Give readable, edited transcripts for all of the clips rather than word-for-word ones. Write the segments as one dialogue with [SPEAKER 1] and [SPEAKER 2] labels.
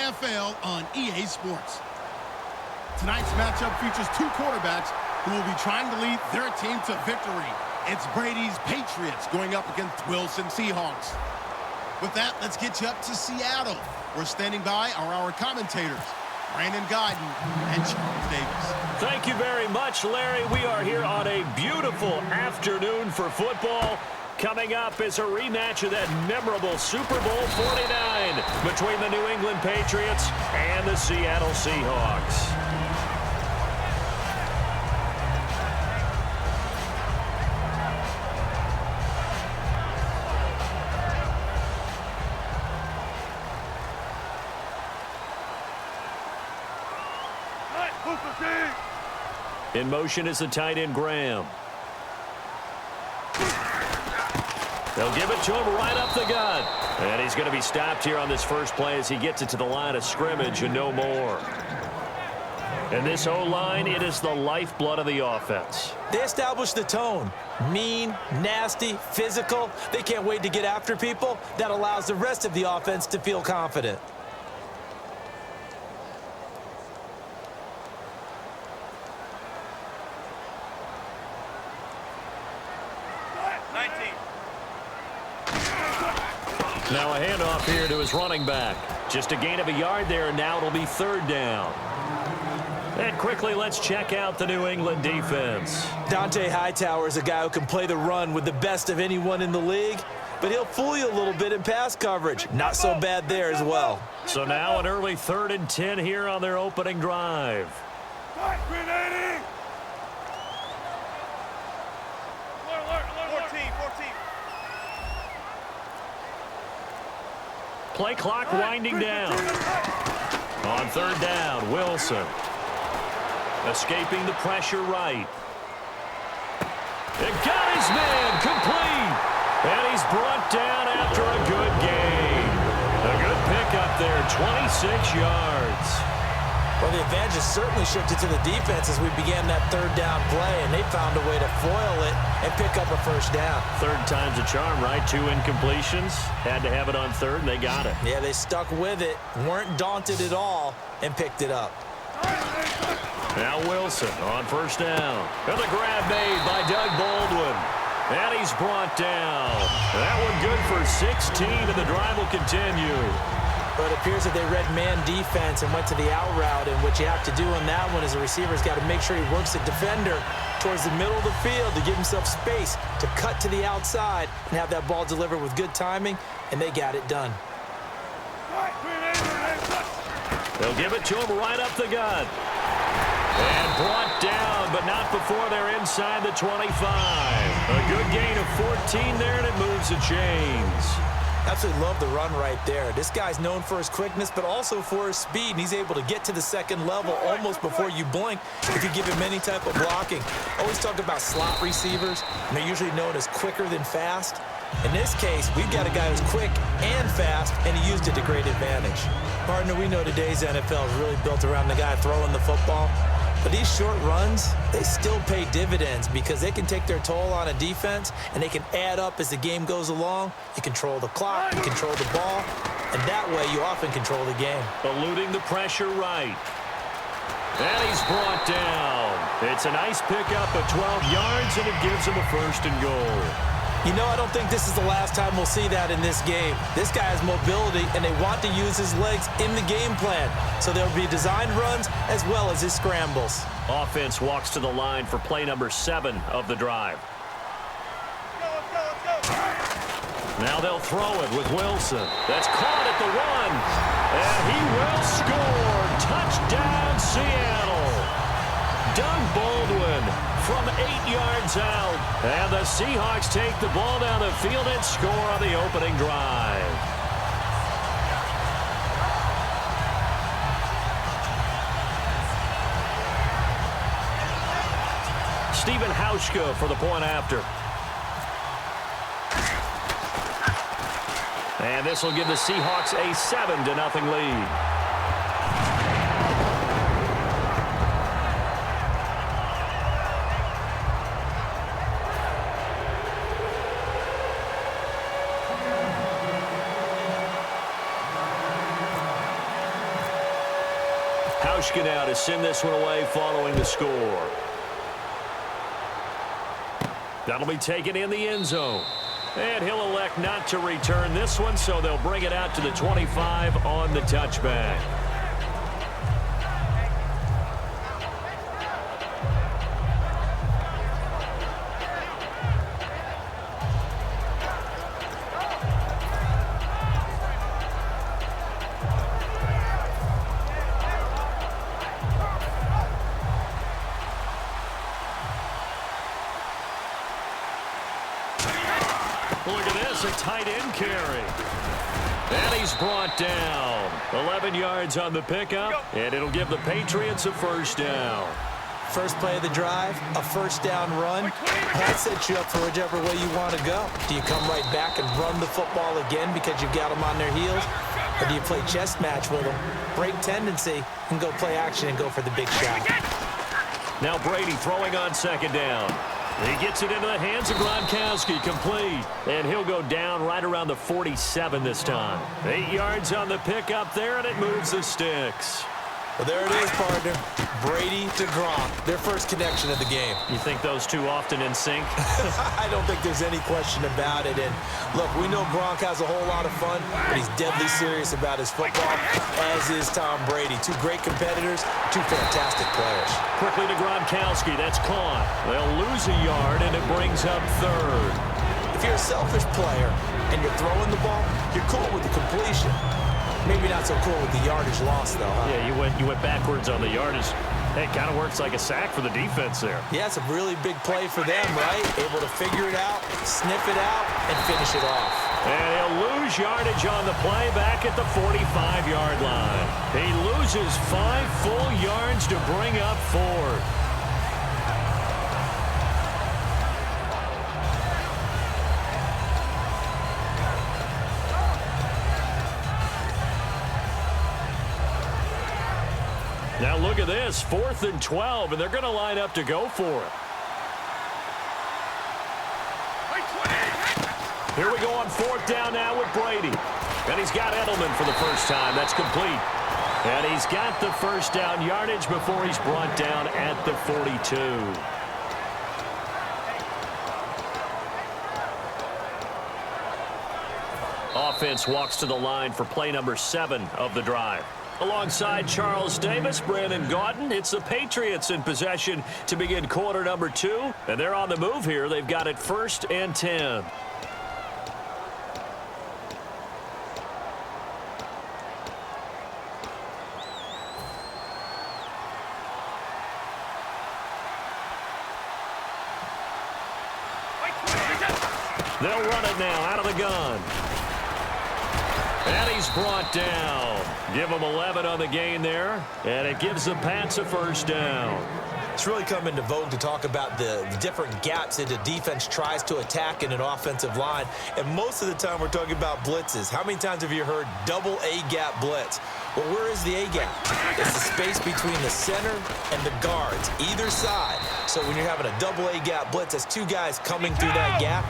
[SPEAKER 1] NFL on EA Sports. Tonight's matchup features two quarterbacks who will be trying to lead their team to victory. It's Brady's Patriots going up against Wilson Seahawks. With that, let's get you up to Seattle. We're standing by our commentators, Brandon Guyton and Charles Davis.
[SPEAKER 2] Thank you very much, Larry. We are here on a beautiful afternoon for football. Coming up is a rematch of that memorable Super Bowl 49 between the New England Patriots and the Seattle Seahawks. In motion is the tight end, Graham. They'll give it to him right up the gut. And he's going to be stopped here on this first play as he gets it to the line of scrimmage and no more. And this O-line, it is the lifeblood of the offense.
[SPEAKER 3] They established the tone. Mean, nasty, physical. They can't wait to get after people. That allows the rest of the offense to feel confident.
[SPEAKER 2] Now a handoff here to his running back. Just a gain of a yard there, and now it'll be third down. And quickly, let's check out the New England defense.
[SPEAKER 3] Dante Hightower is a guy who can play the run with the best of anyone in the league, but he'll fool you a little bit in pass coverage. Not so bad there as well.
[SPEAKER 2] So now an early 3rd and 10 here on their opening drive. Play clock winding down. On 3rd down, Wilson. Escaping the pressure right. It got his man complete. And he's brought down after a good gain. A good pickup there, 26 yards.
[SPEAKER 3] Well, the advantage has certainly shifted to the defense as we began that 3rd down play, and they found a way to foil it and pick up a first down.
[SPEAKER 2] 3rd time's a charm, right? 2 incompletions. Had to have it on 3rd, and they got it.
[SPEAKER 3] Yeah, they stuck with it, weren't daunted at all, and picked it up.
[SPEAKER 2] Now Wilson on 1st down. And the grab made by Doug Baldwin. And he's brought down. That one good for 16, and the drive will continue.
[SPEAKER 3] But it appears that they read man defense and went to the out route, and what you have to do on that one is the receiver's got to make sure he works the defender towards the middle of the field to give himself space to cut to the outside and have that ball delivered with good timing, and they got it done.
[SPEAKER 2] They'll give it to him right up the gut. And brought down, but not before they're inside the 25. A good gain of 14 there, and it moves the chains.
[SPEAKER 3] Absolutely love the run right there. This guy's known for his quickness, but also for his speed, and he's able to get to the 2nd level almost before you blink if you give him any type of blocking. Always talk about slot receivers, and they're usually known as quicker than fast. In this case, we've got a guy who's quick and fast, and he used it to great advantage. Partner, we know today's NFL is really built around the guy throwing the football. But these short runs, they still pay dividends because they can take their toll on a defense, and they can add up as the game goes along. You control the clock, you control the ball, and that way you often control the game.
[SPEAKER 2] Eluding the pressure right. And he's brought down. It's a nice pickup of 12 yards, and it gives him a 1st and goal.
[SPEAKER 3] You know, I don't think this is the last time we'll see that in this game. This guy has mobility, and they want to use his legs in the game plan. So there'll be designed runs as well as his scrambles.
[SPEAKER 2] Offense walks to the line for play number 7 of the drive. Now they'll throw it with Wilson. That's caught at the 1. And he will score. Touchdown, Seattle. Doug Baldwin from 8 yards out. And the Seahawks take the ball down the field and score on the opening drive. Stephen Hauschka for the point after. And this will give the Seahawks a 7-0 lead. Hauschka now to send this one away following the score. That'll be taken in the end zone. And he'll elect not to return this one, so they'll bring it out to the 25 on the touchback. Look at this, a tight end carry. And he's brought down. 11 yards on the pickup, and it'll give the Patriots a first down.
[SPEAKER 3] First play of the drive, a first down run. That sets you up for whichever way you want to go. Do you come right back and run the football again because you've got them on their heels? Or do you play chess match with them, break tendency, and go play action and go for the big shot?
[SPEAKER 2] Now Brady throwing on second down. He gets it into the hands of Gronkowski, complete. And he'll go down right around the 47 this time. 8 yards on the pickup there, and it moves the sticks.
[SPEAKER 3] Well, there it is, partner. Brady to Gronk, their first connection of the game.
[SPEAKER 2] You think those two often in sync?
[SPEAKER 3] I don't think there's any question about it. And look, we know Gronk has a whole lot of fun, but he's deadly serious about his football, as is Tom Brady. Two great competitors, two fantastic players.
[SPEAKER 2] Quickly to Gronkowski. That's caught. They'll lose a yard, and it brings up third.
[SPEAKER 3] If you're a selfish player and you're throwing the ball, you're cool with the completion. Maybe not so cool with the yardage loss, though, huh?
[SPEAKER 2] Yeah, you went backwards on the yardage. Hey, it kind of works like a sack for the defense there.
[SPEAKER 3] Yeah, it's a really big play for them, right? Able to figure it out, sniff it out, and finish it off.
[SPEAKER 2] And he'll lose yardage on the play back at the 45-yard line. He loses 5 full yards to bring up fourth. Now look at this, 4th and 12, and they're going to line up to go for it. Here we go on 4th down now with Brady. And he's got Edelman for the first time. That's complete. And he's got the first down yardage before he's brought down at the 42. Offense walks to the line for play number 7 of the drive. Alongside Charles Davis, Brandon Gaudin, it's the Patriots in possession to begin quarter number 2. And they're on the move here. They've got it 1st and 10. They'll run it now out of the gun. And he's brought down. Give him 11 on the gain there. And it gives the Pats a first down.
[SPEAKER 3] It's really come into vogue to talk about the different gaps that the defense tries to attack in an offensive line. And most of the time we're talking about blitzes. How many times have you heard double A-gap blitz? Well, where is the A-gap? It's the space between the center and the guards, either side. So when you're having a double A-gap blitz, that's 2 guys coming through that gap.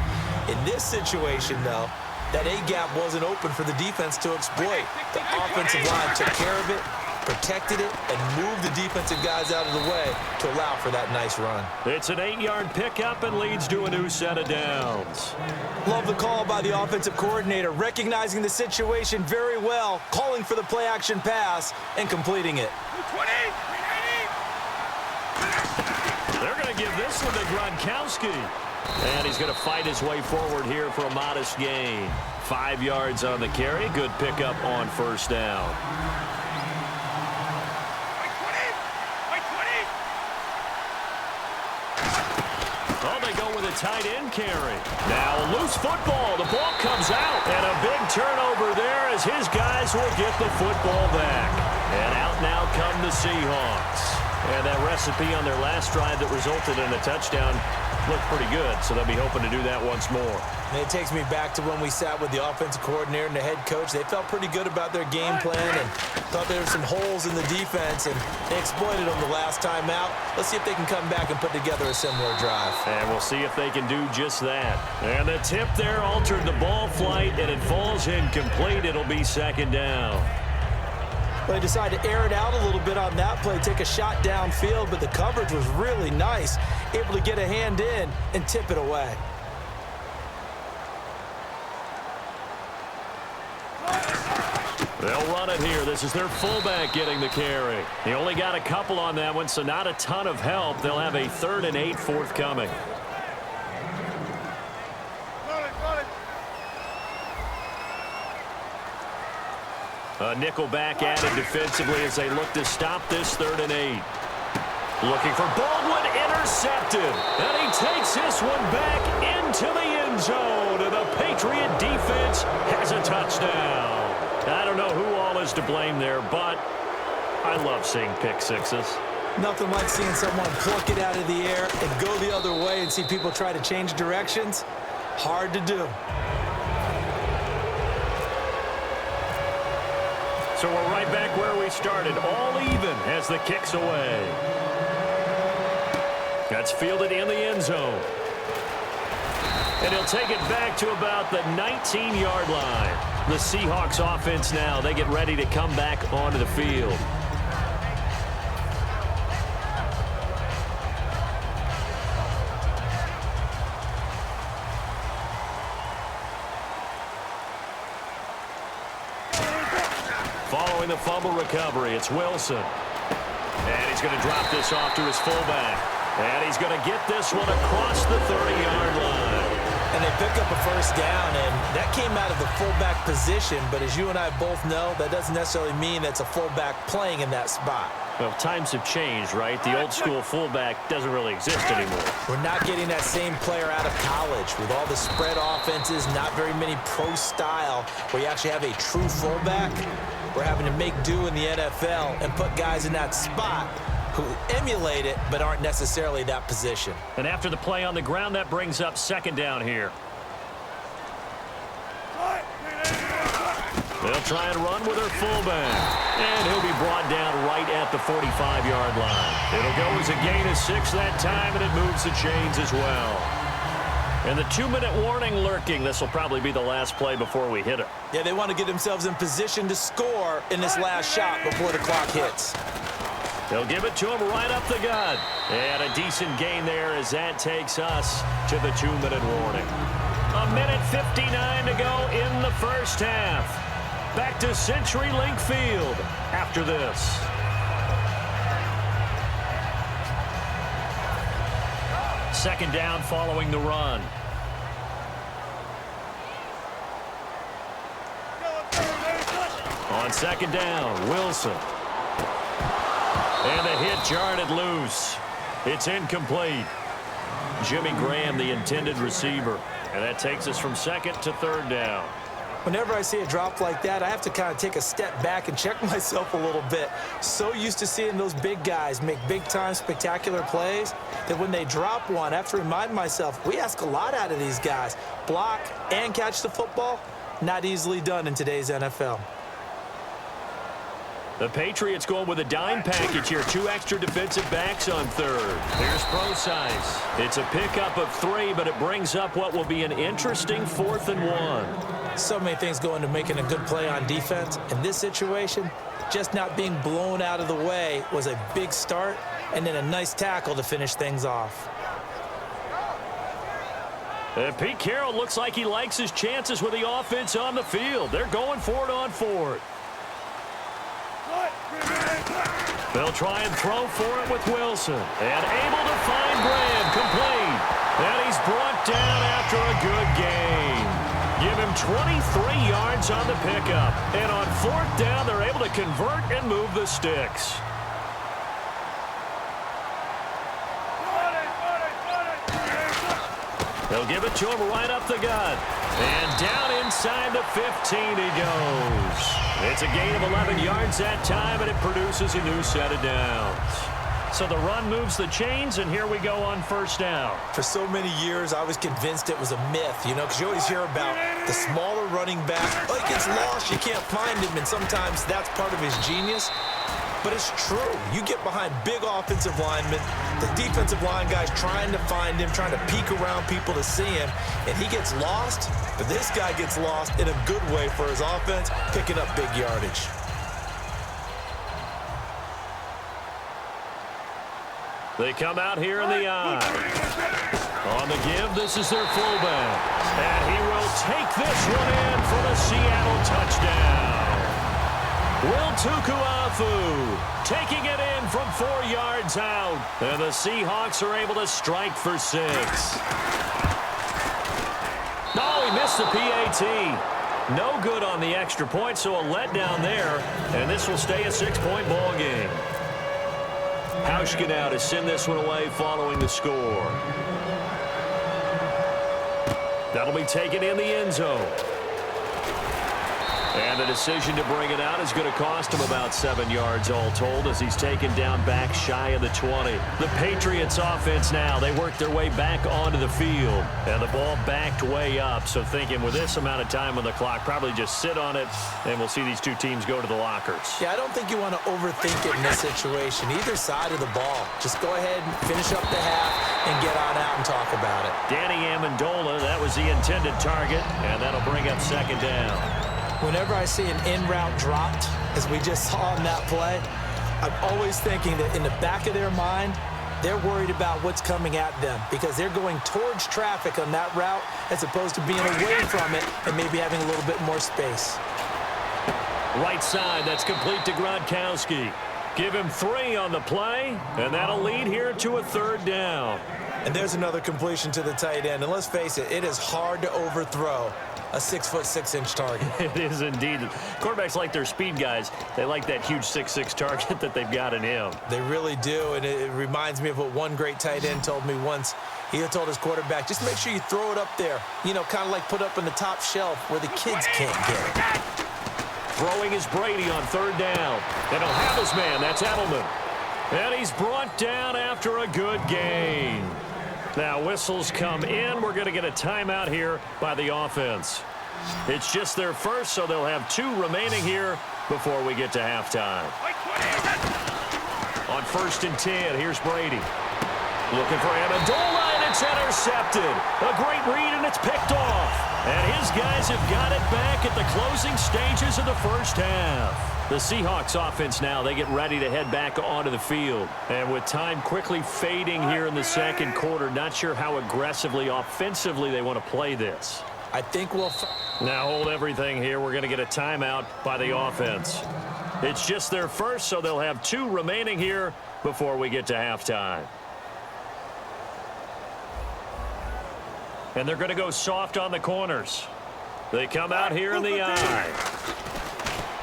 [SPEAKER 3] In this situation, though, that A-gap wasn't open for the defense to exploit. The offensive line took care of it, protected it, and moved the defensive guys out of the way to allow for that nice run.
[SPEAKER 2] It's an 8-yard pickup and leads to a new set of downs.
[SPEAKER 3] Love the call by the offensive coordinator, recognizing the situation very well, calling for the play-action pass, and completing it.
[SPEAKER 2] They're going to give this one to Gronkowski. And he's going to fight his way forward here for a modest gain. 5 yards on the carry. Good pickup on first down. Oh, they go with a tight end carry. Now a loose football. The ball comes out. And a big turnover there as his guys will get the football back. And out now come the Seahawks. And that recipe on their last drive that resulted in a touchdown looked pretty good, so they'll be hoping to do that once more.
[SPEAKER 3] And it takes me back to when we sat with the offensive coordinator and the head coach. They felt pretty good about their game plan and thought there were some holes in the defense, and they exploited them the last time out. Let's see if they can come back and put together a similar drive.
[SPEAKER 2] And we'll see if they can do just that. And the tip there altered the ball flight, and it falls incomplete. It'll be second down.
[SPEAKER 3] Well, they decided to air it out a little bit on that play, take a shot downfield, but the coverage was really nice, able to get a hand in and tip it away.
[SPEAKER 2] They'll run it here. This is their fullback getting the carry. He only got a couple on that one, so not a ton of help. They'll have a 3rd and 8 forthcoming. A nickelback added defensively as they look to stop this 3rd and 8. Looking for Baldwin, intercepted. And he takes this one back into the end zone. And the Patriot defense has a touchdown. I don't know who all is to blame there, but I love seeing pick sixes.
[SPEAKER 3] Nothing like seeing someone pluck it out of the air and go the other way and see people try to change directions. Hard to do.
[SPEAKER 2] So we're right back where we started, all even as the kick's away. That's fielded in the end zone. And he'll take it back to about the 19-yard line. The Seahawks offense now, they get ready to come back onto the field. Following the fumble recovery, it's Wilson. And he's going to drop this off to his fullback. And he's going to get this one across the 30-yard line.
[SPEAKER 3] And they pick up a first down, and that came out of the fullback position. But as you and I both know, that doesn't necessarily mean that's a fullback playing in that spot.
[SPEAKER 2] Well, times have changed, right? The old-school fullback doesn't really exist anymore.
[SPEAKER 3] We're not getting that same player out of college with all the spread offenses, not very many pro style, where you actually have a true fullback. We're having to make do in the NFL and put guys in that spot who emulate it but aren't necessarily that position.
[SPEAKER 2] And after the play on the ground, that brings up 2nd down here. They'll try and run with their fullback. And he'll be brought down right at the 45-yard line. It'll go as a gain of 6 that time, and it moves the chains as well. And the 2-minute warning lurking. This will probably be the last play before we hit it.
[SPEAKER 3] Yeah, they want to get themselves in position to score in this last shot before the clock hits.
[SPEAKER 2] They'll give it to him right up the gut. And a decent gain there as that takes us to the 2-minute warning. 1:59 to go in the first half. Back to CenturyLink Field after this. Second down following the run. On 2nd down, Wilson. And the hit jarred it loose. It's incomplete. Jimmy Graham, the intended receiver. And that takes us from 2nd to 3rd down.
[SPEAKER 3] Whenever I see a drop like that, I have to kind of take a step back and check myself a little bit. So used to seeing those big guys make big-time spectacular plays that when they drop one, I have to remind myself, we ask a lot out of these guys. Block and catch the football, not easily done in today's NFL.
[SPEAKER 2] The Patriots going with a dime package here. 2 extra defensive backs on 3rd. Here's Procise. It's a pickup of 3, but it brings up what will be an interesting 4th and 1.
[SPEAKER 3] So many things go into making a good play on defense. In this situation, just not being blown out of the way was a big start, and then a nice tackle to finish things off.
[SPEAKER 2] Pete Carroll looks like he likes his chances with the offense on the field. They're going for it on 4th. They'll try and throw for it with Wilson. And able to find Graham, complete. And he's brought down after a good gain. Give him 23 yards on the pickup. And on 4th down, they're able to convert and move the sticks. They'll give it to him right up the gut. And down inside the 15 he goes. It's a gain of 11 yards that time, and it produces a new set of downs. So the run moves the chains, and here we go on 1st down.
[SPEAKER 3] For so many years, I was convinced it was a myth, you know, because you always hear about the smaller running back. Oh, he gets lost, you can't find him, and sometimes that's part of his genius. But it's true. You get behind big offensive linemen, the defensive line guys trying to find him, trying to peek around people to see him, and he gets lost. But this guy gets lost in a good way for his offense, picking up big yardage.
[SPEAKER 2] They come out here in the I. On the give, this is their fullback. And he will take this one in for the Seattle touchdown. Will Tukuafu taking it in from 4 yards out. And the Seahawks are able to strike for 6. Oh, he missed the PAT. No good on the extra point, so a letdown there. And this will stay a 6-point ball game. Hauschka now to send this one away following the score. That'll be taken in the end zone. And the decision to bring it out is going to cost him about 7 yards all told as he's taken down back shy of the 20. The Patriots offense now, they work their way back onto the field. And the ball backed way up. So thinking with this amount of time on the clock, probably just sit on it, and we'll see these two teams go to the lockers.
[SPEAKER 3] Yeah, I don't think you want to overthink it in this situation. Either side of the ball. Just go ahead and finish up the half and get on out and talk about it.
[SPEAKER 2] Danny Amendola, that was the intended target, and that'll bring up second down.
[SPEAKER 3] Whenever I see an in-route dropped, as we just saw in that play, I'm always thinking that in the back of their mind, they're worried about what's coming at them because they're going towards traffic on that route as opposed to being away from it and maybe having a little bit more space.
[SPEAKER 2] Right side, that's complete to Gronkowski. Give him 3 on the play, and that'll lead here to a 3rd down.
[SPEAKER 3] And there's another completion to the tight end. And let's face it, it is hard to overthrow a 6'6" target.
[SPEAKER 2] It is indeed. Quarterbacks like their speed guys. They like that huge 6'6" target that they've got in him.
[SPEAKER 3] They really do, and it reminds me of what one great tight end told me once. He told his quarterback, just make sure you throw it up there. You know, kind of like put up on the top shelf where the kids can't get it.
[SPEAKER 2] Throwing is Brady on 3rd down. And he'll have his man. That's Edelman. And he's brought down after a good gain. Now whistles come in. We're going to get a timeout here by the offense. It's just their first, so they'll have 2 remaining here before we get to halftime. On 1st and 10, here's Brady. Looking for Amendola, and it's intercepted. A great read, and it's picked off. And his guys have got it back at the closing stages of the first half. The Seahawks offense now, they get ready to head back onto the field. And with time quickly fading here in the second quarter, not sure how aggressively, offensively they want to play this.
[SPEAKER 3] I think we'll...
[SPEAKER 2] Now hold everything here. We're going to get a timeout by the offense. It's just their first, so they'll have 2 remaining here before we get to halftime. And they're going to go soft on the corners. They come out here in the I.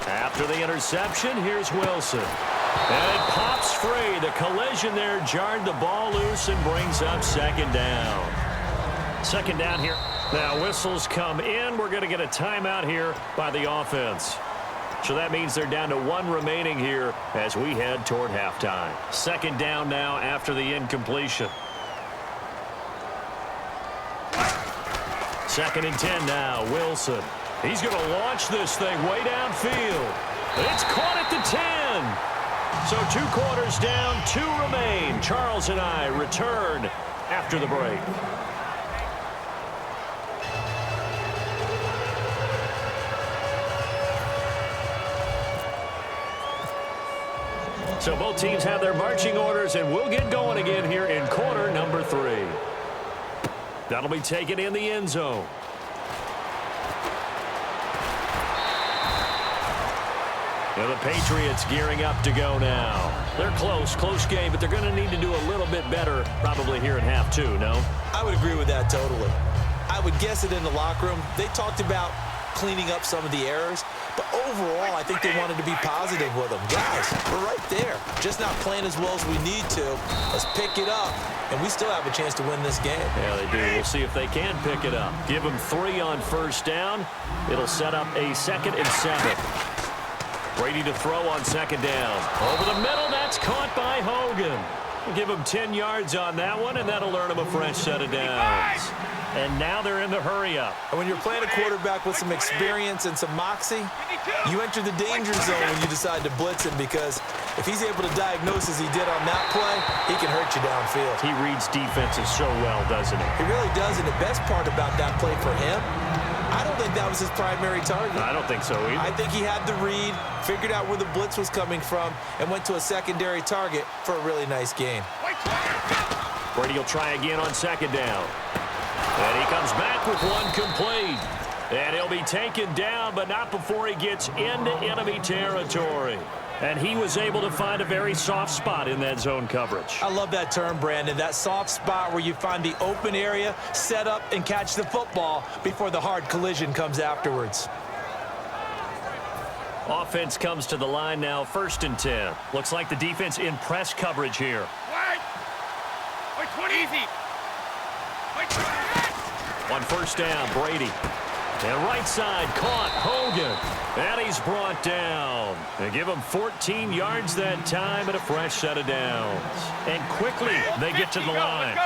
[SPEAKER 2] After the interception, here's Wilson. And it pops free. The collision there jarred the ball loose and brings up 2nd down. 2nd down here. Now whistles come in. We're going to get a timeout here by the offense. So that means they're down to 1 remaining here as we head toward halftime. 2nd down now after the incompletion. 2nd and 10 now, Wilson. He's going to launch this thing way downfield. It's caught at the 10. So 2 quarters down, 2 remain. Charles and I return after the break. So both teams have their marching orders, and we'll get going again here in quarter number 3. That'll be taken in the end zone. And the Patriots gearing up to go now. They're close game, but they're going to need to do a little bit better probably here in half 2, no?
[SPEAKER 3] I would agree with that totally. I would guess it in the locker room. They talked about cleaning up some of the errors, but overall, I think they wanted to be positive with them. Guys, we're right there. Just not playing as well as we need to. Let's pick it up, and we still have a chance to win this game.
[SPEAKER 2] Yeah, they do. We'll see if they can pick it up. Give them 3 on 1st down. It'll set up a 2nd and 7. Brady to throw on 2nd down. Over the middle, that's caught by Hogan. We'll give him 10 yards on that one, and that'll earn him a fresh set of downs. And now they're in the hurry-up.
[SPEAKER 3] And when you're playing a quarterback with some experience and some moxie, you enter the danger zone when you decide to blitz him, because if he's able to diagnose as he did on that play, he can hurt you downfield.
[SPEAKER 2] He reads defenses so well, doesn't he?
[SPEAKER 3] He really does, and the best part about that play for him, I don't think that was his primary target.
[SPEAKER 2] I don't think so either.
[SPEAKER 3] I think he had the read, figured out where the blitz was coming from, and went to a secondary target for a really nice gain.
[SPEAKER 2] Brady will try again on second down. And he comes back with one complete. And he'll be taken down, but not before he gets into enemy territory. And he was able to find a very soft spot in that zone coverage.
[SPEAKER 3] I love that term, Brandon. That soft spot where you find the open area, set up, and catch the football before the hard collision comes afterwards.
[SPEAKER 2] Offense comes to the line now, 1st and 10. Looks like the defense in press coverage here.
[SPEAKER 4] Wait, 20. Easy.
[SPEAKER 2] On 1st down, Brady. And right side, caught, Hogan. And he's brought down. They give him 14 yards that time and a fresh set of downs. And quickly, they get to the line.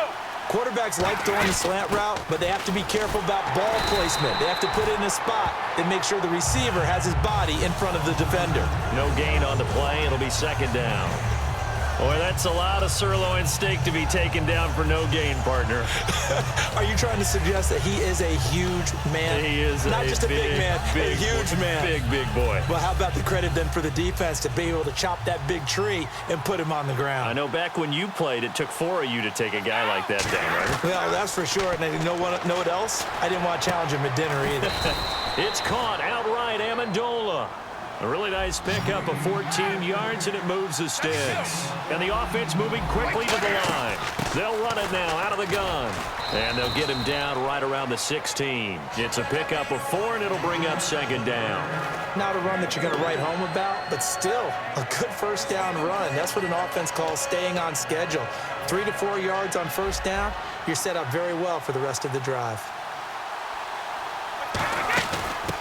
[SPEAKER 3] Quarterbacks like throwing the slant route, but they have to be careful about ball placement. They have to put it in a spot and make sure the receiver has his body in front of the defender.
[SPEAKER 2] No gain on the play. It'll be 2nd down. Boy, that's a lot of sirloin steak to be taken down for no gain, partner.
[SPEAKER 3] Are you trying to suggest that he is a huge man?
[SPEAKER 2] He is
[SPEAKER 3] not just a big man, a huge man.
[SPEAKER 2] Big boy.
[SPEAKER 3] Well, how about the credit then for the defense to be able to chop that big tree and put him on the ground?
[SPEAKER 2] I know back when you played, it took 4 of you to take a guy like that down, right?
[SPEAKER 3] Well, that's for sure. And you know what else? I didn't want to challenge him at dinner either.
[SPEAKER 2] It's caught outright, Amendola. A really nice pickup of 14 yards, and it moves the sticks. And the offense moving quickly to the line. They'll run it now out of the gun. And they'll get him down right around the 16. It's a pickup of 4, and it'll bring up 2nd down.
[SPEAKER 3] Not a run that you're going to write home about, but still a good 1st down run. That's what an offense calls staying on schedule. 3 to 4 yards on 1st down, you're set up very well for the rest of the drive.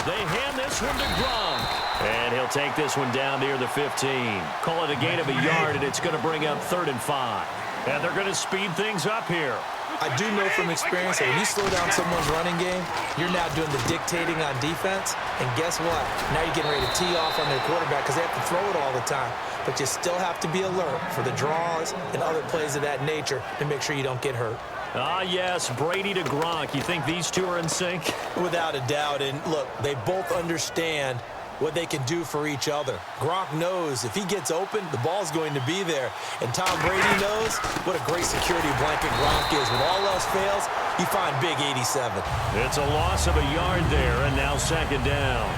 [SPEAKER 2] They hand this one to Gronk. And he'll take this one down near the 15. Call it a gain of a yard, and it's going to bring up 3rd and 5. And they're going to speed things up here.
[SPEAKER 3] I do know from experience that when you slow down someone's running game, you're now doing the dictating on defense. And guess what? Now you're getting ready to tee off on their quarterback because they have to throw it all the time. But you still have to be alert for the draws and other plays of that nature to make sure you don't get hurt.
[SPEAKER 2] Ah, yes, Brady to Gronk. You think these two are in sync?
[SPEAKER 3] Without a doubt. And look, they both understand what they can do for each other. Gronk knows if he gets open, the ball's going to be there. And Tom Brady knows what a great security blanket Gronk is. When all else fails, you find big 87.
[SPEAKER 2] It's a loss of a yard there, and now 2nd down.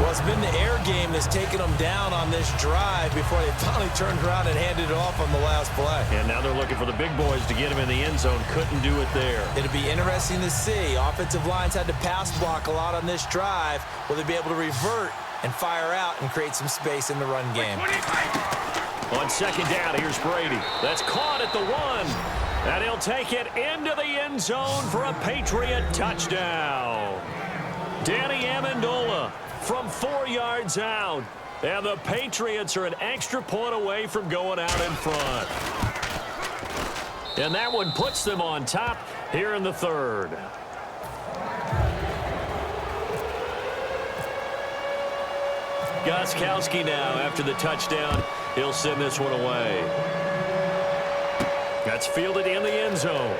[SPEAKER 3] Well, it's been the air game that's taken them down on this drive before they finally turned around and handed it off on the last play.
[SPEAKER 2] And now they're looking for the big boys to get him in the end zone. Couldn't do it there.
[SPEAKER 3] It'll be interesting to see. Offensive lines had to pass block a lot on this drive. Will they be able to revert and fire out and create some space in the run game?
[SPEAKER 2] On 2nd down, here's Brady. That's caught at the 1. And he'll take it into the end zone for a Patriot touchdown. Danny Amendola from 4 yards out. And the Patriots are an extra point away from going out in front. And that one puts them on top here in the 3rd. Gostkowski now after the touchdown. He'll send this one away. That's fielded in the end zone.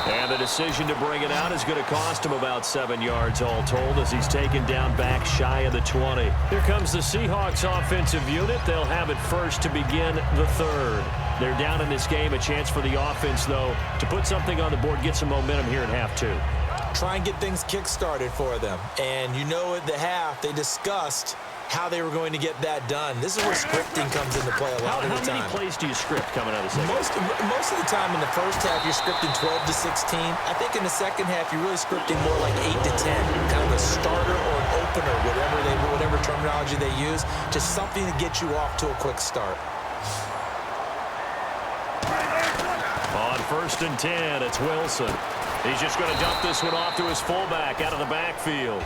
[SPEAKER 2] And the decision to bring it out is going to cost him about 7 yards all told as he's taken down back shy of the 20. Here comes the Seahawks offensive unit. They'll have it first to begin the 3rd. They're down in this game. A chance for the offense, though, to put something on the board, get some momentum here at half 2.
[SPEAKER 3] Try and get things kick-started for them. And you know at the half, they discussed how they were going to get that done. This is where scripting comes into play a lot of the time.
[SPEAKER 2] How many plays do you script coming out of the second?
[SPEAKER 3] Most of the time in the first half, you're scripting 12 to 16. I think in the second half, you're really scripting more like 8 to 10. Kind of a starter or an opener, whatever terminology they use. Just something to get you off to a quick start.
[SPEAKER 2] On 1st and 10, it's Wilson. He's just going to dump this one off to his fullback out of the backfield.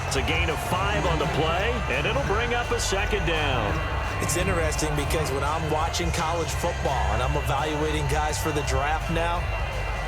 [SPEAKER 2] It's a gain of 5 on the play, and it'll bring up a 2nd down.
[SPEAKER 3] It's interesting because when I'm watching college football and I'm evaluating guys for the draft now,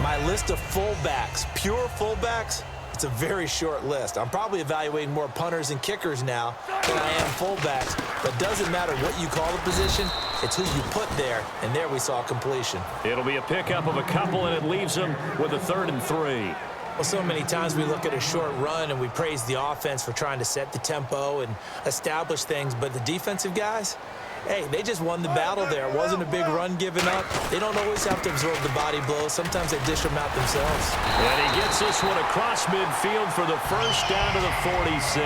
[SPEAKER 3] my list of fullbacks, pure fullbacks, it's a very short list. I'm probably evaluating more punters and kickers now than I am fullbacks. But it doesn't matter what you call the position, it's who you put there, and there we saw completion.
[SPEAKER 2] It'll be a pickup of a couple, and it leaves them with a 3rd and 3.
[SPEAKER 3] Well, so many times we look at a short run and we praise the offense for trying to set the tempo and establish things, but the defensive guys, hey, they just won the battle there. It wasn't a big run given up. They don't always have to absorb the body blows. Sometimes they dish them out themselves.
[SPEAKER 2] And he gets this one across midfield for the first down to the 46.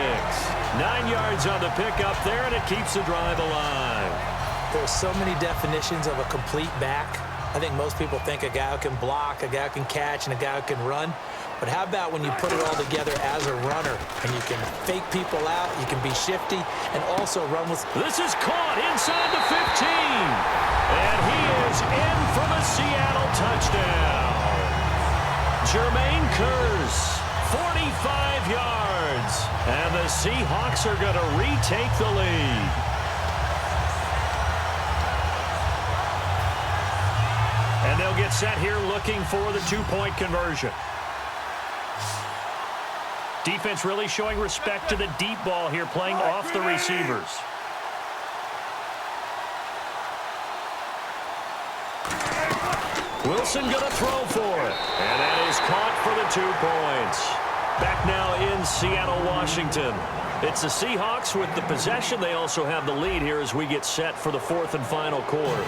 [SPEAKER 2] 9 yards on the pickup there, and it keeps the drive alive.
[SPEAKER 3] There's so many definitions of a complete back. I think most people think a guy who can block, a guy who can catch, and a guy who can run. But how about when you put it all together as a runner and you can fake people out, you can be shifty, and also run with...
[SPEAKER 2] This is caught inside the 15. And he is in for the Seattle touchdown. Jermaine Kearse, 45 yards. And the Seahawks are going to retake the lead. And they'll get set here looking for the two-point conversion. Defense really showing respect to the deep ball here, playing off the receivers. Wilson going to throw for it. And that is caught for the 2 points. Back now in Seattle, Washington. It's the Seahawks with the possession. They also have the lead here as we get set for the 4th and final quarter.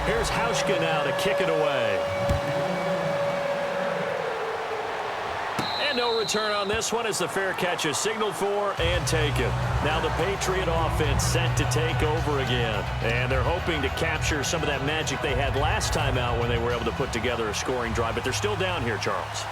[SPEAKER 2] Here's Hauschka now to kick it away. And no return on this one as the fair catch is signaled for and taken. Now the Patriot offense set to take over again. And they're hoping to capture some of that magic they had last time out when they were able to put together a scoring drive. But they're still down here, Charles.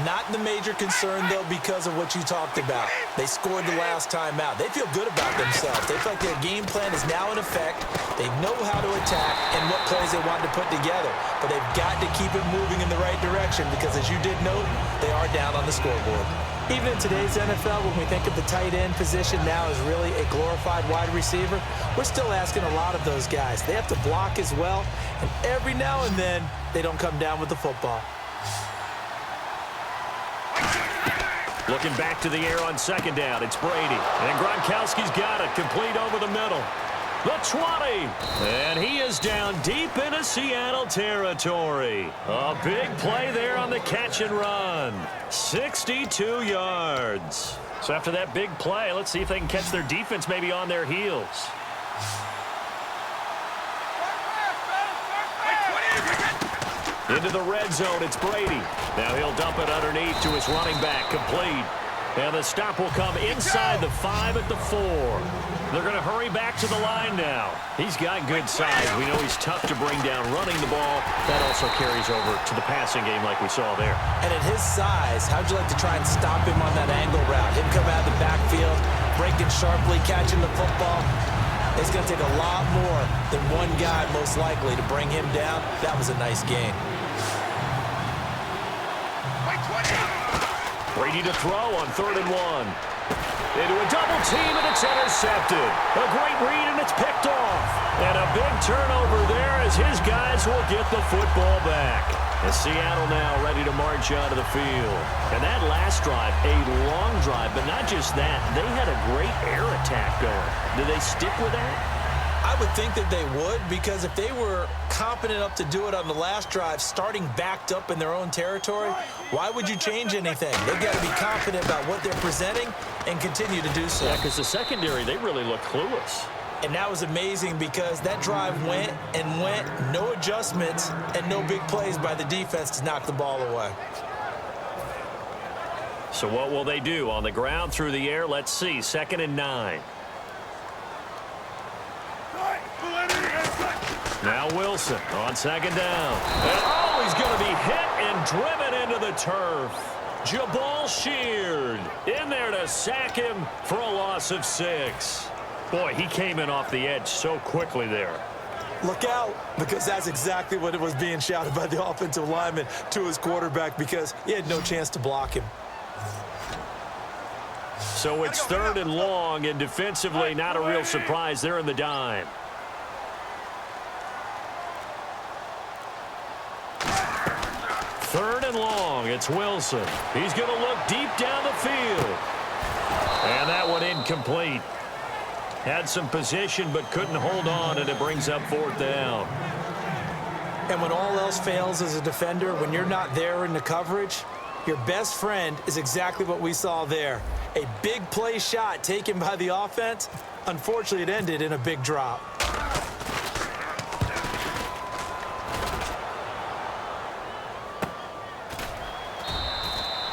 [SPEAKER 3] Not the major concern, though, because of what you talked about. They scored the last time out. They feel good about themselves. They feel like their game plan is now in effect. They know how to attack and what plays they want to put together. But they've got to keep it moving in the right direction because, as you did note, they are down on the scoreboard. Even in today's NFL, when we think of the tight end position now as really a glorified wide receiver, we're still asking a lot of those guys. They have to block as well, and every now and then, they don't come down with the football.
[SPEAKER 2] Looking back to the air on second down, it's Brady. And Gronkowski's got it, complete over the middle. The 20. And he is down deep into Seattle territory. A big play there on the catch and run. 62 yards. So after that big play, let's see if they can catch their defense maybe on their heels. Into the red zone, it's Brady. Now he'll dump it underneath to his running back, complete. And the stop will come inside the 5 at the 4. They're going to hurry back to the line now. He's got good size. We know he's tough to bring down running the ball. That also carries over to the passing game like we saw there.
[SPEAKER 3] And at his size, how'd you like to try and stop him on that angle route? Him come out of the backfield, breaking sharply, catching the football. It's going to take a lot more than one guy, most likely, to bring him down. That was a nice game.
[SPEAKER 2] Brady to throw on 3rd and 1. Into a double team, and it's intercepted. A great read, and it's picked off. And a big turnover there as his guys will get the football back. And Seattle now ready to march onto the field. And that last drive, a long drive, but not just that. They had a great air attack going. Do they stick with that?
[SPEAKER 3] I would think that they would, because if they were competent enough to do it on the last drive, starting backed up in their own territory, why would you change anything? They've got to be confident about what they're presenting and continue to do so.
[SPEAKER 2] Yeah, because the secondary, they really look clueless.
[SPEAKER 3] And that was amazing because that drive went and went, no adjustments, and no big plays by the defense to knock the ball away.
[SPEAKER 2] So what will they do? On the ground, through the air, let's see. 2nd and 9. Now Wilson on 2nd down. And oh, he's going to be hit and driven into the turf. Jabal Sheard in there to sack him for a loss of 6. Boy, he came in off the edge so quickly there.
[SPEAKER 3] Look out, because that's exactly what it was being shouted by the offensive lineman to his quarterback, because he had no chance to block him.
[SPEAKER 2] So it's 3rd and long, and defensively not a real surprise. They're in the dime. Third and long, it's Wilson. He's going to look deep down the field. And that one incomplete. Had some position but couldn't hold on, and it brings up 4th down.
[SPEAKER 3] And when all else fails as a defender, when you're not there in the coverage, your best friend is exactly what we saw there. A big play shot taken by the offense. Unfortunately, it ended in a big drop.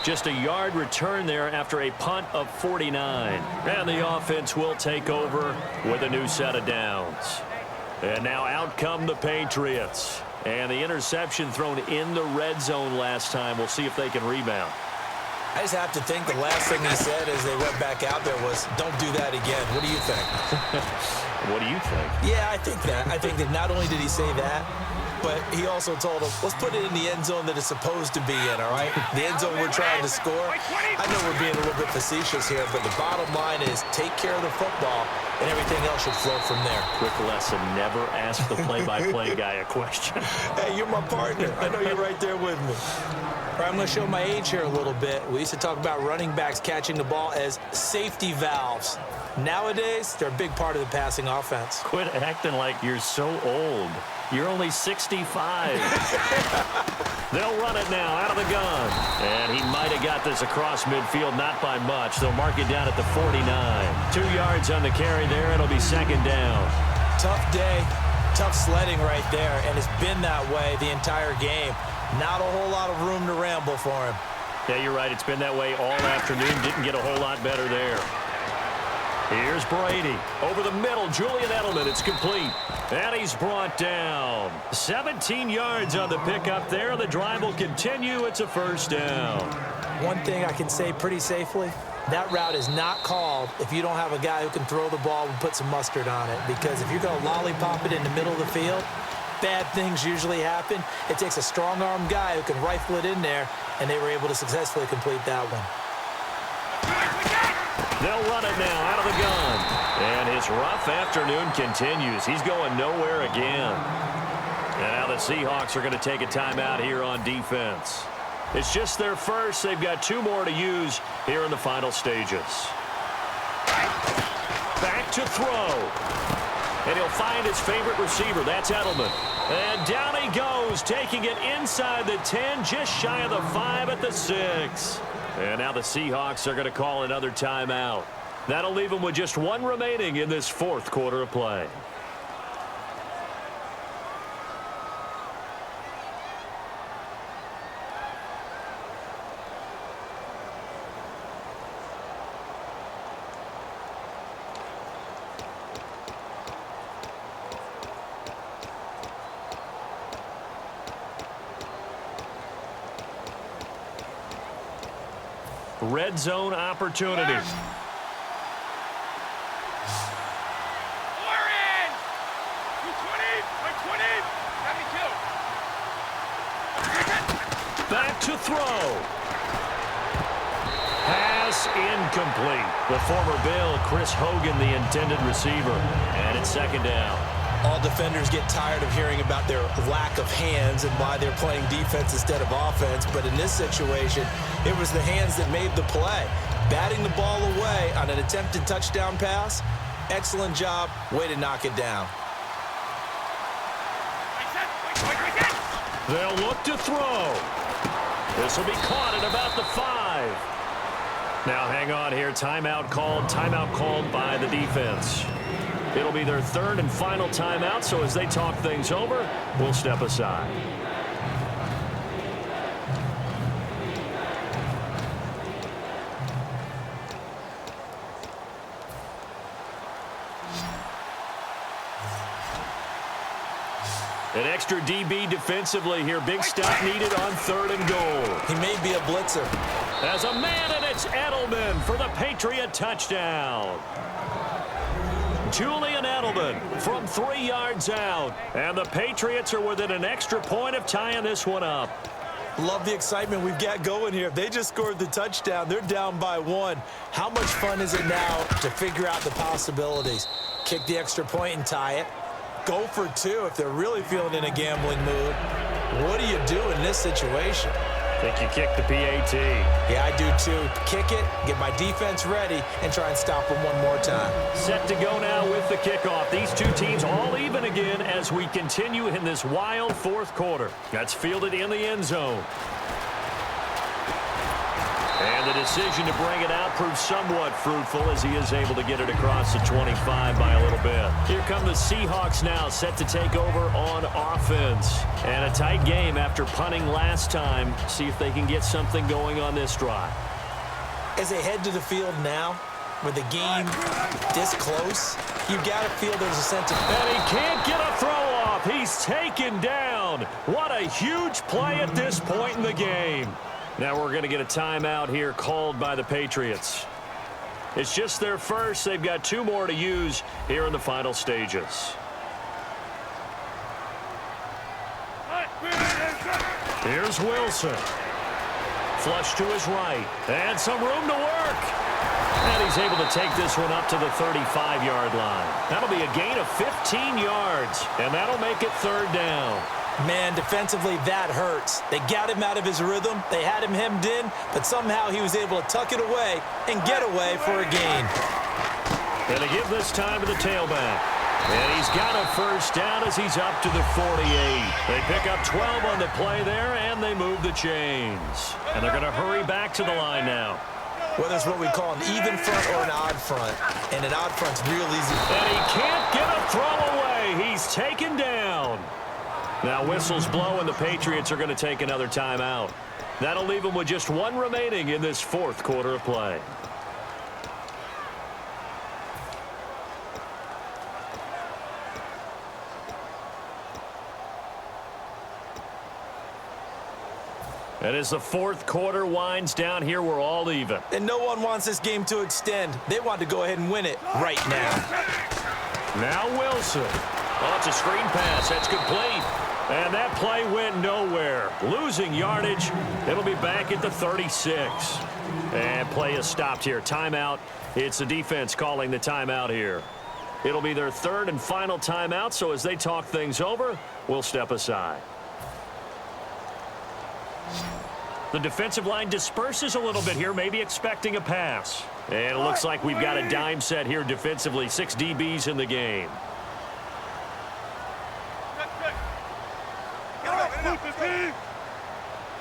[SPEAKER 2] Just a yard return there after a punt of 49. And the offense will take over with a new set of downs. And now out come the Patriots. And the interception thrown in the red zone last time. We'll see if they can rebound.
[SPEAKER 3] I just have to think the last thing he said as they went back out there was, don't do that again. What do you think?
[SPEAKER 2] What do you think?
[SPEAKER 3] Yeah, I think that. I think that not only did he say that, but he also told him, let's put it in the end zone that it's supposed to be in, all right? The end zone we're trying to score. I know we're being a little bit facetious here, but the bottom line is take care of the football, and everything else should flow from there.
[SPEAKER 2] Quick lesson, never ask the play-by-play guy a question.
[SPEAKER 3] Hey, you're my partner. I know you're right there with me. All right, I'm going to show my age here a little bit. We used to talk about running backs catching the ball as safety valves. Nowadays, they're a big part of the passing offense.
[SPEAKER 2] Quit acting like you're so old. You're only 65. They'll run it now out of the gun. And he might have got this across midfield, not by much. They'll mark it down at the 49. 2 yards on the carry there. It'll be 2nd down.
[SPEAKER 3] Tough day, tough sledding right there, and it's been that way the entire game. Not a whole lot of room to ramble for him.
[SPEAKER 2] Yeah, you're right. It's been that way all afternoon. Didn't get a whole lot better there. Here's Brady. Over the middle, Julian Edelman. It's complete. And he's brought down. 17 yards on the pickup there. The drive will continue. It's a 1st down.
[SPEAKER 3] One thing I can say pretty safely, that route is not called if you don't have a guy who can throw the ball and put some mustard on it. Because if you're going to lollipop it in the middle of the field, bad things usually happen. It takes a strong-arm guy who can rifle it in there, and they were able to successfully complete that one.
[SPEAKER 2] They'll run it now out of the gun. And his rough afternoon continues. He's going nowhere again. And now the Seahawks are going to take a timeout here on defense. It's just their first. They've got 2 more to use here in the final stages. Back to throw. And he'll find his favorite receiver. That's Edelman. And down he goes, taking it inside the 10, just shy of the 5 at the 6. And now the Seahawks are going to call another timeout. That'll leave them with just 1 remaining in this 4th quarter of play. Red zone opportunity.
[SPEAKER 4] We're in! 220, 72.
[SPEAKER 2] Back to throw. Pass incomplete. The former Bill, Chris Hogan, the intended receiver. And it's 2nd down.
[SPEAKER 3] All defenders get tired of hearing about their lack of hands and why they're playing defense instead of offense. But in this situation, it was the hands that made the play. Batting the ball away on an attempted touchdown pass. Excellent job. Way to knock it down.
[SPEAKER 2] They'll look to throw. This will be caught at about the 5. Now hang on here. Timeout called by the defense. It'll be their 3rd and final timeout, so as they talk things over, we'll step aside. An extra DB defensively here. Big stop needed on 3rd and goal.
[SPEAKER 3] He may be a blitzer.
[SPEAKER 2] As a man, and it's Edelman for the Patriot touchdown. Julian Edelman from 3 yards out. And the Patriots are within an extra point of tying this one up.
[SPEAKER 3] Love the excitement we've got going here. They just scored the touchdown. They're down by 1. How much fun is it now to figure out the possibilities? Kick the extra point and tie it. Go for 2 if they're really feeling in a gambling mood. What do you do in this situation?
[SPEAKER 2] Think you kick the PAT.
[SPEAKER 3] Yeah, I do too. Kick it, get my defense ready, and try and stop them one more time.
[SPEAKER 2] Set to go now with the kickoff. These two teams all even again as we continue in this wild fourth quarter. That's fielded in the end zone. And the decision to bring it out proves somewhat fruitful as he is able to get it across the 25 by a little bit. Here come the Seahawks now, set to take over on offense. And a tight game after punting last time. See if they can get something going on this drive.
[SPEAKER 3] As they head to the field now, with the game this close, you got to feel there's a sense of...
[SPEAKER 2] And he can't get a throw off. He's taken down. What a huge play at this point in the game. Now we're going to get a timeout here called by the Patriots. It's just their first. They've got 2 more to use here in the final stages. Here's Wilson. Flush to his right. And some room to work. And he's able to take this one up to the 35-yard line. That'll be a gain of 15 yards. And that'll make it 3rd down.
[SPEAKER 3] Man, defensively, that hurts. They got him out of his rhythm. They had him hemmed in, but somehow he was able to tuck it away and get away for a gain.
[SPEAKER 2] And to give this time to the tailback. And he's got a 1st down as he's up to the 48. They pick up 12 on the play there, and they move the chains. And they're going to hurry back to the line now.
[SPEAKER 3] Whether it's what we call an even front or an odd front, and an odd front's real easy.
[SPEAKER 2] And he can't get a throw away. He's taken down. Now whistles blow, and the Patriots are going to take another timeout. That'll leave them with just 1 remaining in this 4th quarter of play. And as the 4th quarter winds down here, we're all even.
[SPEAKER 3] And no one wants this game to extend. They want to go ahead and win it right now.
[SPEAKER 2] Now Wilson. Oh, it's a screen pass. That's complete. And that play went nowhere. Losing yardage. It'll be back at the 36. And play is stopped here. Timeout. It's the defense calling the timeout here. It'll be their 3rd and final timeout, so as they talk things over, we'll step aside. The defensive line disperses a little bit here, maybe expecting a pass. And it looks like we've got a dime set here defensively. 6 DBs in the game.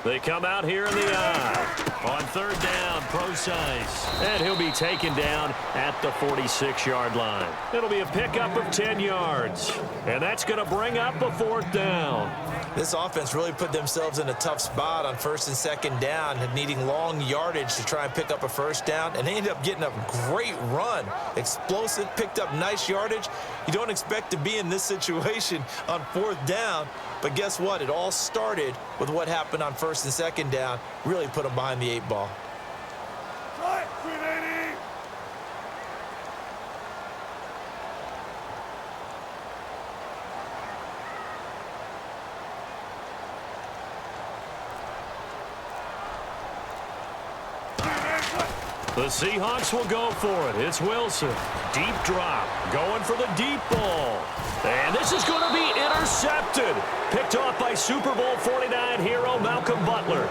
[SPEAKER 2] They come out here in the eye. On 3rd down, Procise. And he'll be taken down at the 46-yard line. It'll be a pickup of 10 yards. And that's going to bring up a 4th down.
[SPEAKER 3] This offense really put themselves in a tough spot on 1st and 2nd down, and needing long yardage to try and pick up a 1st down, and they ended up getting a great run. Explosive, picked up nice yardage. You don't expect to be in this situation on 4th down, but guess what? It all started with what happened on 1st and 2nd down. Really put them behind the 8 ball.
[SPEAKER 2] The Seahawks will go for it. It's Wilson. Deep drop. Going for the deep ball. And this is going to be intercepted. Picked off by Super Bowl 49 hero Malcolm Butler.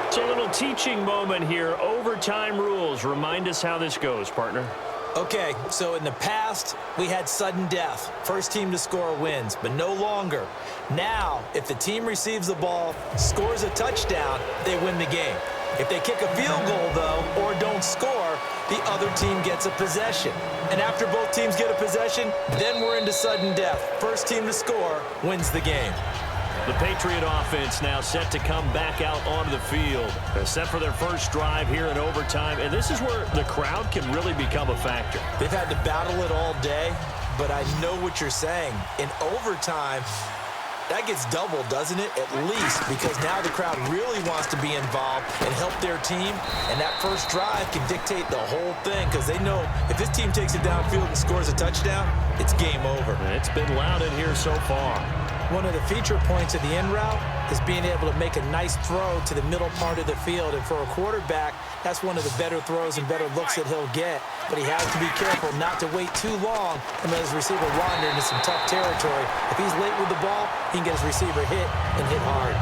[SPEAKER 2] It's a little teaching moment here. Overtime rules. Remind us how this goes, partner.
[SPEAKER 3] Okay, so in the past, we had sudden death. First team to score wins, but no longer. Now, if the team receives the ball, scores a touchdown, they win the game. If they kick a field goal, though, or don't score, the other team gets a possession. And after both teams get a possession, then we're into sudden death. First team to score wins the game.
[SPEAKER 2] The Patriot offense now set to come back out onto the field. They're set for their first drive here in overtime, and this is where the crowd can really become a factor.
[SPEAKER 3] They've had to battle it all day, but I know what you're saying. In overtime, that gets doubled, doesn't it? At least, because now the crowd really wants to be involved and help their team, and that first drive can dictate the whole thing, because they know if this team takes it downfield and scores a touchdown, it's game over.
[SPEAKER 2] It's been loud in here so far.
[SPEAKER 3] One of the feature points of the in route is being able to make a nice throw to the middle part of the field. And for a quarterback, that's one of the better throws and better looks that he'll get. But he has to be careful not to wait too long and let his receiver wander into some tough territory. If he's late with the ball, he can get his receiver hit and hit hard.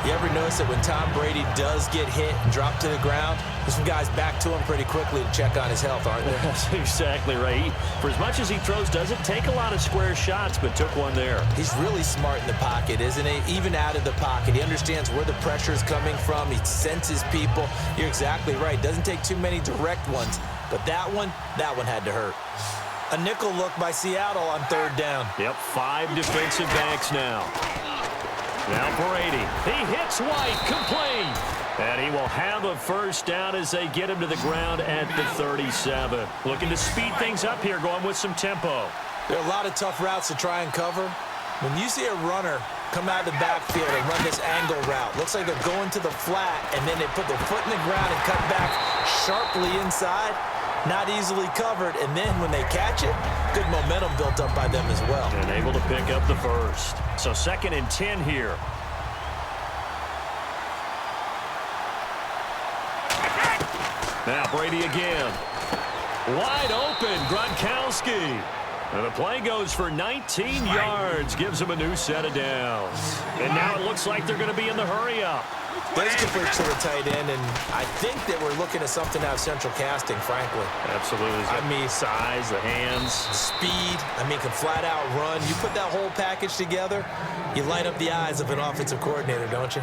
[SPEAKER 3] You ever notice that when Tom Brady does get hit and drop to the ground, there's some guys back to him pretty quickly to check on his health, aren't there?
[SPEAKER 2] That's exactly right. For as much as he throws, doesn't take a lot of square shots, but took one there.
[SPEAKER 3] He's really smart in the pocket, isn't he? Even out of the pocket. He understands where the pressure is coming from. He senses people. You're exactly right. Doesn't take too many direct ones. But that one had to hurt. A nickel look by Seattle on third down.
[SPEAKER 2] Yep, 5 defensive backs now. Now Brady. He hits White, complete. And he will have a first down as they get him to the ground at the 37. Looking to speed things up here, going with some tempo.
[SPEAKER 3] There are a lot of tough routes to try and cover. When you see a runner come out of the backfield and run this angle route, looks like they're going to the flat, and then they put their foot in the ground and cut back sharply inside. Not easily covered, and then when they catch it, good momentum built up by them as well.
[SPEAKER 2] And able to pick up the first. So 2nd and 10 here. Now Brady again. Wide open, Gronkowski. And the play goes for 19 yards, gives him a new set of downs. And now it looks like they're going to be in the hurry-up.
[SPEAKER 3] There's complete to the tight end, and I think that we're looking at something out of central casting, frankly.
[SPEAKER 2] Absolutely.
[SPEAKER 3] I mean,
[SPEAKER 2] size, the hands.
[SPEAKER 3] Speed, can flat out run. You put that whole package together, you light up the eyes of an offensive coordinator, don't you?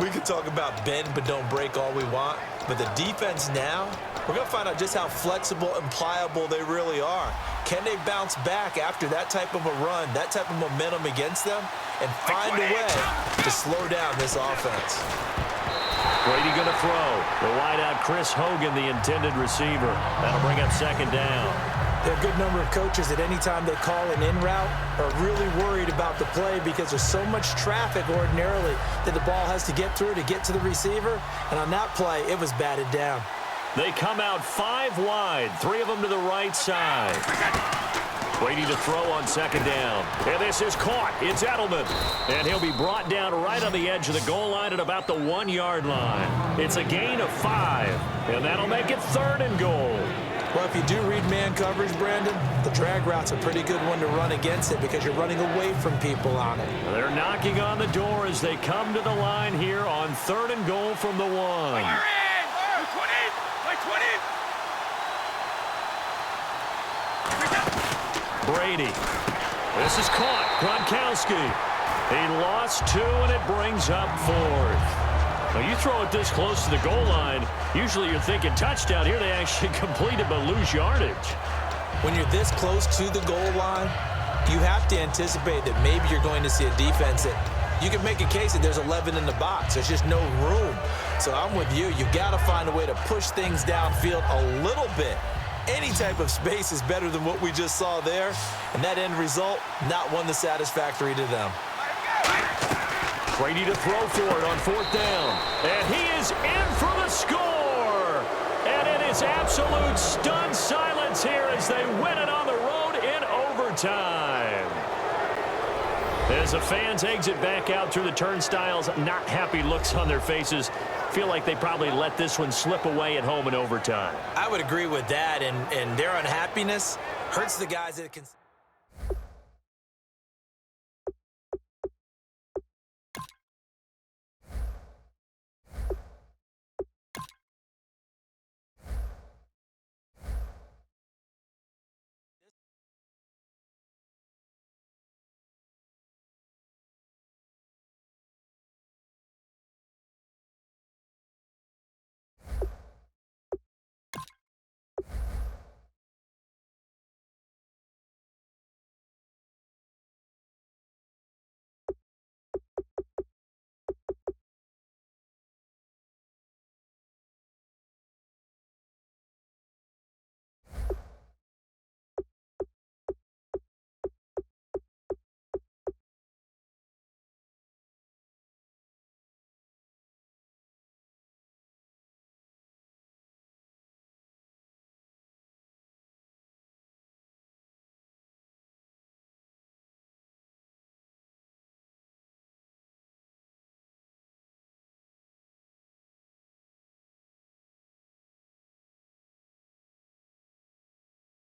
[SPEAKER 3] We can talk about bend but don't break all we want, but the defense now, we're going to find out just how flexible and pliable they really are. Can they bounce back after that type of a run, that type of momentum against them, and find a way to slow down this offense?
[SPEAKER 2] Brady going to throw. The wideout Chris Hogan, the intended receiver. That'll bring up 2nd down.
[SPEAKER 3] There are a good number of coaches at any time they call an in route are really worried about the play because there's so much traffic ordinarily that the ball has to get through to get to the receiver. And on that play, it was batted down.
[SPEAKER 2] They come out 5 wide, 3 of them to the right side. Brady to throw on 2nd down. And this is caught. It's Edelman. And he'll be brought down right on the edge of the goal line at about the 1-yard line. It's a gain of 5. And that'll make it 3rd and goal.
[SPEAKER 3] Well, if you do read man coverage, Brandon, the drag route's a pretty good one to run against it because you're running away from people on it.
[SPEAKER 2] They're knocking on the door as they come to the line here on 3rd and goal from the 1.
[SPEAKER 4] We're in! Play 20! Play 20!
[SPEAKER 2] Brady. This is caught. Gronkowski. He lost 2, and it brings up 4th. Now, you throw it this close to the goal line, usually you're thinking touchdown. Here they actually completed but lose yardage.
[SPEAKER 3] When you're this close to the goal line, you have to anticipate that maybe you're going to see a defense that you can make a case that there's 11 in the box. There's just no room. So I'm with you. You've got to find a way to push things downfield a little bit. Any type of space is better than what we just saw there. And that end result, not one that's satisfactory to them.
[SPEAKER 2] Brady to throw for it on 4th down. And he is in for the score. And it is absolute stunned silence here as they win it on the road in overtime. As the fans exit back out through the turnstiles, not happy looks on their faces. Feel like they probably let this one slip away at home in overtime.
[SPEAKER 3] I would agree with that, and their unhappiness hurts the guys that can...